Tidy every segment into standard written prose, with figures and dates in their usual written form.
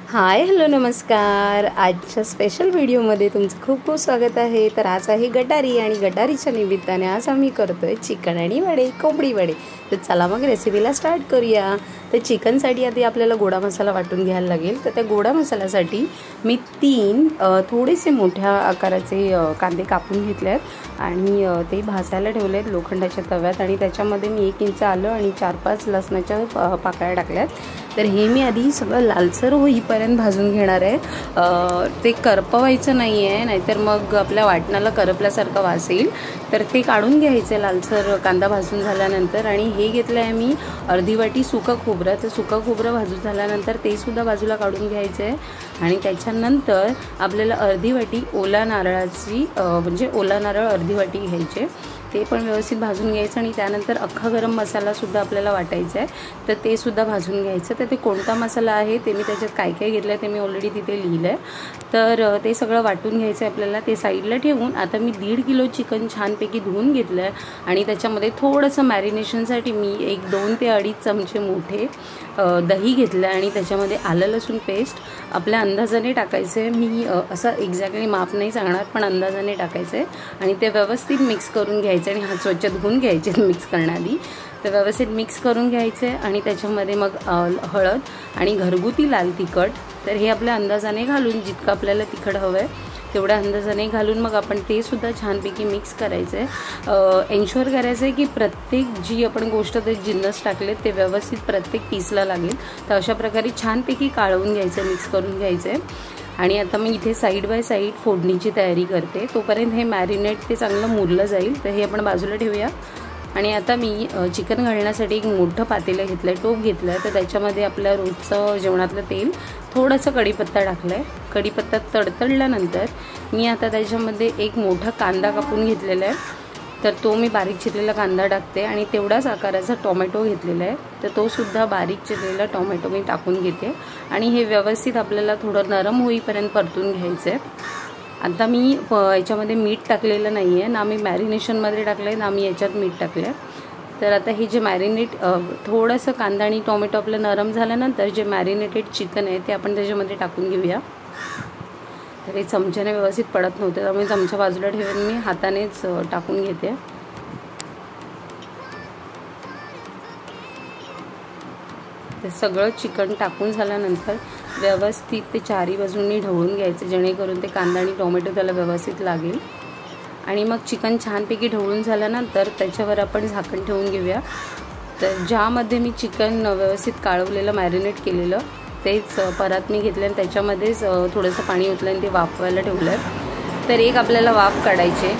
Hi hello नमस्कार. आजच्या special व्हिडिओमध्ये तुमचं खूप खूप स्वागत आहे. तर आज आहे गटारी आणि गटारीच्या निमित्ताने आज आम्ही करतोय चिकन आणि वडे, कोंबडी वडे. तर चला मग रेसिपीला स्टार्ट करूया. तर चिकनसाठी आधी आपल्याला गोडा मसाला वाटून घ्यायला लागेल. तर त्या गोडा मसाल्यासाठी मी 3 थोडेसे मोठ्या आकाराचे कांदे कापून घेतले आहेत आणि ते भाजायला ठेवले आहेत लोखंडाच्या तव्यात. आणि त्याच्यामध्ये मी 1 इंच आलं आणि 4-5 लसणाच्या पाकळ्या टाकल्यात. तर हे मी आधी सगळं लालसर होईपर्यंत भाजून घेणार आहे. ते करपवायचं नाही आहे, नाहीतर मग आपल्या वाटणाला करपल्यासारखं वास येईल. तर ते काढून घ्यायचं लालसर कांदा भाजून झाल्यानंतर. आणि हे घेतलं आहे मी अर्धी वाटी सुकं खोबरं. तर सुकं खोबरं भाजून झाल्यानंतर ते सुद्धा बाजूला काढून घ्यायचं आहे. आणि त्याच्यानंतर आपल्याला अर्धी वाटी ओला नारळाची म्हणजे ओला नारळ अर्धी वाटी घ्यायचे, ते पण व्यवस्थित भाजून घ्यायचं. आणि त्यानंतर अख्खा गरम मसालासुद्धा आपल्याला वाटायचा आहे, तर ते सुद्धा भाजून घ्यायचं. तर ते कोणता मसाला आहे ते मी त्याच्यात काय काय घेतलं आहे ते मी ऑलरेडी तिथे लिहिलं आहे. तर ते सगळं वाटून घ्यायचं आहे आपल्याला. ते साईडला ठेवून आता मी 1.5 किलो चिकन छानपैकी धुवून घेतलं आहे. आणि त्याच्यामध्ये थोडंसं मॅरिनेशनसाठी मी 2 ते 2.5 चमचे मोठे दही घेतलं आहे. आणि त्याच्यामध्ये आलं लसूण पेस्ट आपल्या अंदाजाने टाकायचं आहे. मी असं एक्झॅक्टली माप नाही सांगणार, पण अंदाजाने टाकायचं आहे. आणि ते व्यवस्थित मिक्स करून घ्यायचं. आणि हात स्वच्छ धुवून घ्यायचे मिक्स करण्याआधी. तर व्यवस्थित मिक्स करून घ्यायचं आहे. आणि त्याच्यामध्ये मग हळद आणि घरगुती लाल तिखट, तर हे आपल्या अंदाजाने घालून जितकं आपल्याला तिखट हवं आहे तेवढ्या अंदाजाने घालून मग आपण ते सुद्धा छानपैकी मिक्स करायचं आहे. एन्श्युअर करायचं आहे की प्रत्येक जी आपण गोष्ट ते जिन्नस टाकले ते व्यवस्थित प्रत्येक पीसला लागेल. तर अशा प्रकारे छानपैकी काढून घ्यायचं, मिक्स करून घ्यायचं आहे. आणि आता मी इथे साईड बाय साईड फोडणीची तयारी करते. तोपर्यंत हे मॅरिनेट ते चांगलं मुरलं जाईल, तर हे आपण बाजूला ठेवूया. आणि आता मी चिकन घालण्यासाठी एक मोठं पातेलं घेतलं आहे, टोप घेतलं आहे. तर त्याच्यामध्ये आपल्या रोजचं जेवणातलं तेल, थोडंसं कढीपत्ता टाकलं आहे. कढीपत्ता तडतडल्यानंतर मी आता त्याच्यामध्ये एक मोठा कांदा कापून घेतलेला आहे, तर तो मी बारीक चिरलेला कांदा टाकते. आणि तेवढाच आकाराचा टोमॅटो घेतलेला आहे, तर तो सुद्धा बारीक चिरलेला टोमॅटो मी टाकून घेते. आणि हे व्यवस्थित आपल्याला थोडं नरम होईपर्यंत परतून घ्यायचं आहे. आता मी याच्यामध्ये मीठ टाकलेलं नाही आहे, ना मी मॅरिनेशनमध्ये टाकलं आहे, ना मी याच्यात मीठ टाकलं आहे. तर आता हे जे मॅरिनेट थोडंसं कांदा आणि टोमॅटो आपलं नरम झाल्यानंतर जे मॅरिनेटेड चिकन आहे ते आपण त्याच्यामध्ये टाकून घेऊया. तर हे चमच्याने व्यवस्थित पडत नव्हते, त्यामुळे चमचा बाजूला ठेवून मी हातानेच टाकून घेते. ते सगळं चिकन टाकून झाल्यानंतर व्यवस्थित ते चारी बाजूंनी ढवळून घ्यायचं, जेणेकरून ते कांदा आणि टोमॅटो त्याला व्यवस्थित लागेल. आणि मग चिकन छानपैकी ढवळून झाल्यानंतर त्याच्यावर आपण झाकण ठेवून घेऊया. तर ज्यामध्ये मी चिकन व्यवस्थित काळवलेलं मॅरिनेट केलेलं तेच परात मी घेतलं आणि त्याच्यामध्येच थोडंसं पाणी ओतलं आणि ते वाफवायला ठेवलं आहे. तर एक आपल्याला वाफ काढायचे.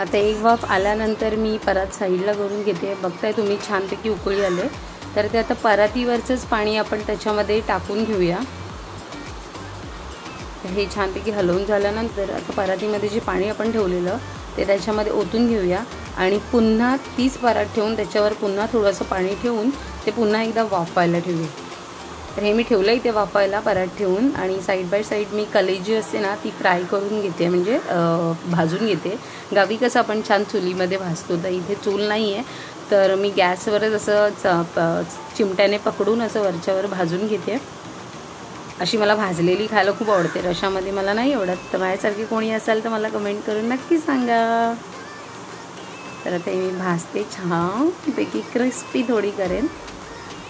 आता एक वाफ आल्यानंतर मी परात साईडला करून घेते. बघताय तुम्ही छानपैकी उकळी आले. तर ते आता परातीवरचंच पाणी आपण त्याच्यामध्ये टाकून घेऊया. हे छानपैकी हलवून झाल्यानंतर आता परातीमध्ये जे पाणी आपण ठेवलेलं ते त्याच्यामध्ये ओतून घेऊया. आणि पुन्हा तीच परात ठेवून त्याच्यावर पुन्हा थोडंसं पाणी ठेवून ते पुन्हा एकदा वाफवायला ठेवूया. तर हे मी ठेवलं इथे वाफवायला परात ठेवून. आणि साईड बाय साईड मी कलेजी असते ना ती फ्राय करून घेते, म्हणजे भाजून घेते. गावी कसं आपण छान चुलीमध्ये भाजतो, तर इथे चूल नाही आहे, तर मी गॅसवरच असं चिमट्याने पकडून असं वरच्यावर भाजून घेते. अशी मला भाजलेली खायला खूप आवडते, रशामध्ये मला नाही आवडत. तर माझ्यासारखी कोणी असाल तर मला कमेंट करून नक्की सांगा. तर आता मी भाजते छानपैकी, क्रिस्पी थोडी करेन.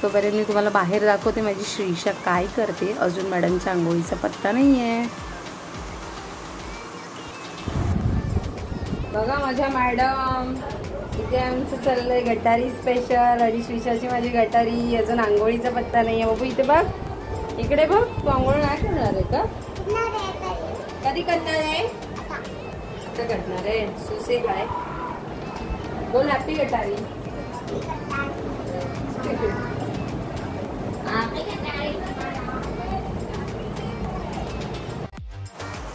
तोपर्यंत मी तुम्हाला बाहेर दाखवते माझी श्रीषा काय करते. अजून मॅडमच्या आंघोळीचा पत्ता नाही आहे. बघा माझ्या मॅडम, इथे आमचं चाललंय गटारी स्पेशल. आणि श्रीषाची माझी गटारी, अजून आंघोळीचा पत्ता नाही आहे. बाबू इथे बघ, इकडे बघ. तू आंघोळ नाही करणार आहे का? कधी करणार आहे? आता करणार आहे. सुसे काय बोल, हॅपी गटारी.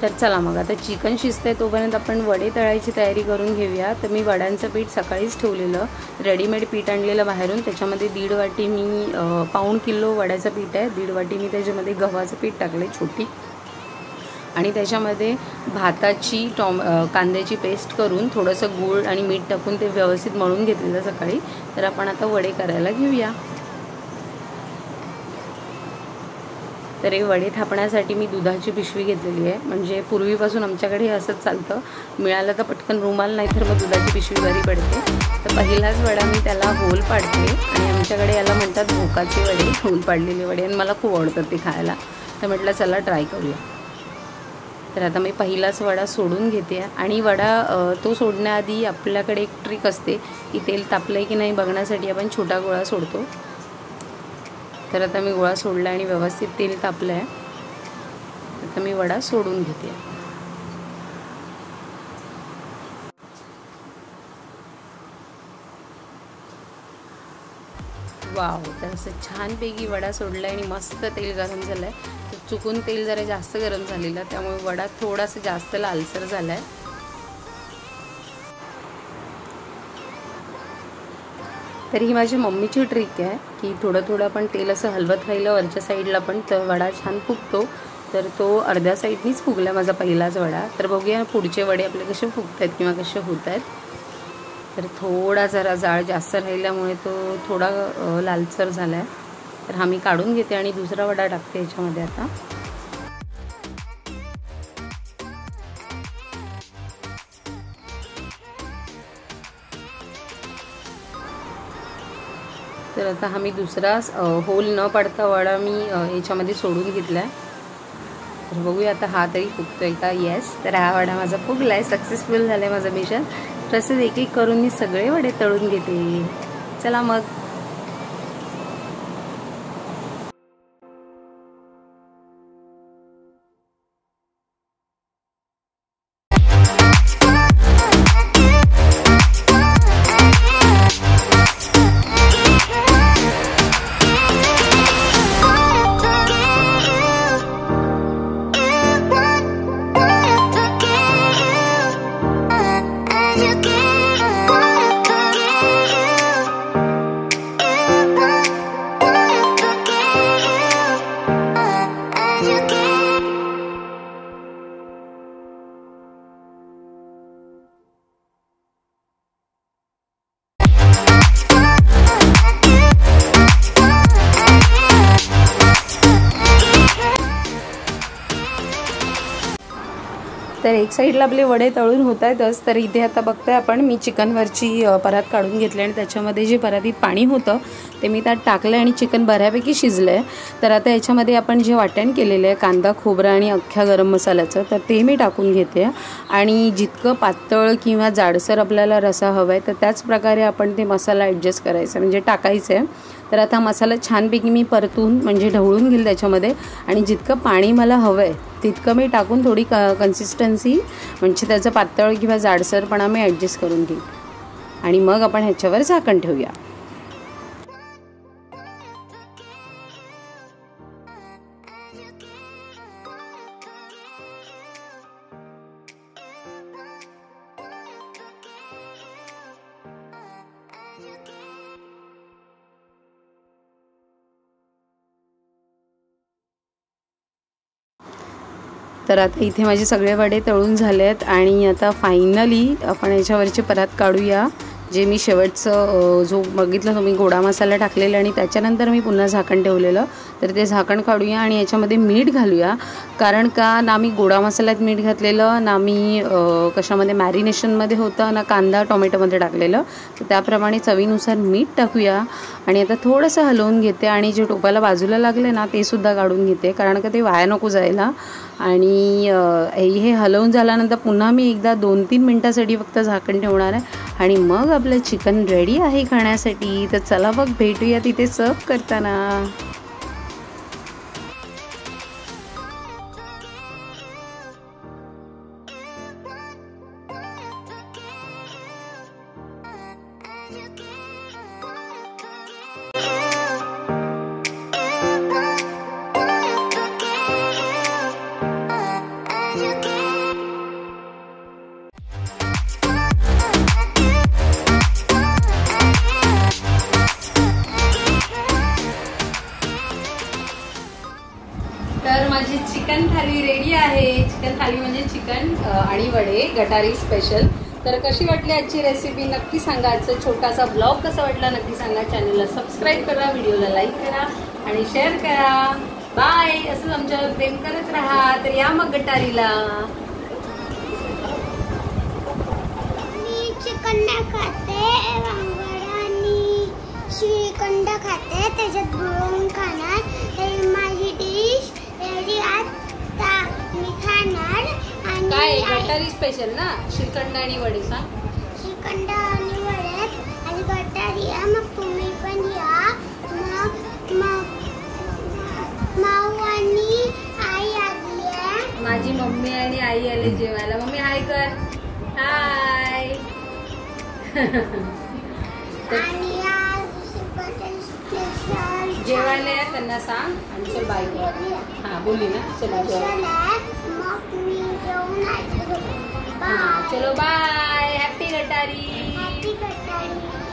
तर चला मग आता चिकन शिजतंय तोपर्यंत आपण वडे तळायची तयारी करून घेऊया. तर मी वड्यांचं पीठ सकाळीच ठेवलेलं, रेडीमेड पीठ आणलेलं बाहेरून. त्याच्यामध्ये 1.5 वाटी मी पाऊण किलो वड्याचं पीठ आहे, 1.5 वाटी मी त्याच्यामध्ये गव्हाचं पीठ टाकले छोटी. आणि त्याच्यामध्ये भाताची कांद्याची पेस्ट करून थोडंसं गूळ आणि मीठ टाकून ते व्यवस्थित मळून घेतलेलं सकाळी. तर आपण आता वडे करायला घेऊया. तर हे वडे थापण्यासाठी मी दुधाची पिशवी घेतलेली आहे. म्हणजे पूर्वीपासून आमच्याकडे हे असंच चालतं, मिळालं तर पटकन रुमाल नाही तर मग दुधाची पिशवी बरी पडते. तर पहिलाच वडा मी त्याला होल पाडते आणि आमच्याकडे याला म्हणतात भोकाचे वडे, होल पाडलेले वडे, आणि मला खूप आवडतात ते खायला. तर म्हटलं चला ट्राय करूया. तर आता मी पहिलाच वडा सोडून घेते आणि वडा तो सोडण्याआधी आपल्याकडे एक ट्रिक असते की तेल तापलं आहे की नाही बघण्यासाठी आपण छोटा गोळा सोडतो. तर आता मी गोळा सोडला आणि व्यवस्थित तेल तापलं आहे. आता मी वडा सोडून घेते. वाव, तर असं छानपैकी वडा सोडला आणि मस्त तेल गरम झालं आहे. तर चुकून तेल जरा जास्त गरम झालेलं, त्यामुळे वडा थोडासा जास्त लालसर झाला आहे. तर ही माझी मम्मीची ट्रिक आहे की थोडं थोडं आपण तेल असं हलवत राहिलं वरच्या साईडला पण तर वडा छान फुगतो. तर तो अर्ध्या साईडनीच फुगला माझा पहिलाच वडा. तर बघूया पुढचे वडे आपले कसे फुगत आहेत किंवा कसे होत आहेत. तर थोडा जरा जाळ जास्त राहिल्यामुळे तो थोडा लालसर झाला आहे. तर हा मी काढून घेते आणि दुसरा वडा टाकते याच्यामध्ये. आता तर आता हा मी दुसरा होल न पाडता वडा मी याच्यामध्ये सोडून घेतला आहे. तर बघूया आता हा तरी फुगतोय का. येस, तर हा वडा माझा फुगला आहे, सक्सेसफुल झालं आहे माझं मिशन. तसेच एक एक करून मी सगळे वडे तळून घेते. चला मग. तर एक साईडला आपले वडे तळून होत आहेतच. तर इथे आता बघताय आपण मी चिकनवरची परात काढून घेतली आणि त्याच्यामध्ये जे परातीत पाणी होतं ते मी त्यात टाकलं आणि चिकन बऱ्यापैकी शिजलं आहे. तर आता याच्यामध्ये आपण जे वाटण केलेलं आहे कांदा खोबरा आणि अख्ख्या गरम मसाल्याचं तर ते मी टाकून घेते. आणि जितकं पातळ किंवा जाडसर आपल्याला रसा हवा आहे तर त्याच प्रकारे आपण ते मसाला ॲडजस्ट करायचा म्हणजे टाकायचं आहे. तर आता मसाला छानपैकी मी परतून म्हणजे ढवळून घेईल त्याच्यामध्ये आणि जितकं पाणी मला हवं आहे तितकं मी टाकून थोडी कन्सिस्टन्सी म्हणजे त्याचं पातळ किंवा जाडसरपणा मी ॲडजस्ट करून घेईन आणि मग आपण ह्याच्यावर झाकण ठेवूया. तर आता इथे माझे सगळे वडे तळून झाले आहेत आणि आता फायनली आपण याच्यावरची परात काढूया. जे मी शेवटचं जो बघितलं तुम्ही गोडा मसाला टाकलेला आणि त्याच्यानंतर मी पुन्हा झाकण ठेवलेलं तर ते झाकण काढूया आणि याच्यामध्ये मीठ घालूया. कारण का ना मी गोडा मसाल्यात मीठ घातलेलं ना मी कशामध्ये मॅरिनेशनमध्ये होतं ना कांदा टोमॅटोमध्ये टाकलेलं. तर त्याप्रमाणे चवीनुसार मीठ टाकूया आणि आता थोडंसं हलवून घेते आणि जे टोपाला बाजूला लागले ना ते सुद्धा काढून घेते कारण का ते वाया नको जायला. आणि हे हलवून झाल्यानंतर पुन्हा मी एकदा 2-3 मिनटासाठी फक्त झाकण ठेवणार आहे आणि मग आपलं चिकन रेडी आहे खाण्यासाठी. तर चला मग भेटूया तिथे सर्व करताना. तर माझी चिकन थाली रेडी आहे. चिकन थाली म्हणजे चिकन आणि वडे गटारी स्पेशल. तर कशी वाटली आजची रेसिपी नक्की सांगा. आजचा छोटासा ब्लॉग कसा वाटला नक्की सांगा. चॅनलला सबस्क्राईब करा, व्हिडिओला लाईक करा आणि शेअर करा. बाय. असंच आमच्यावर प्रेम करत राहा. तर या मग गटारीला. मी चिकन खाते, वांगड श्रीखंड खाते, त्याच्यात बुडवून खाणार. हे माझी डिश रेडी. आता मी खाणार. आणि काय गटारी स्पेशल ना, श्रीखंड आणि वडे. सांग. श्रीखंड आणि वडे आणि गटारी. मग तुम्ही पण या. मग माऊ आणि आई आली आहे. माझी मम्मी आणि आई आले जेवायला. मम्मी हाय कर. हाय. आणि आज स्पेशल जेवायला या त्यांना सांग आणि चल बाय कर. हा बोलली ना. चलो मग मी जेवून चलो बाय. हॅपी गटारी. हॅपी गटारी.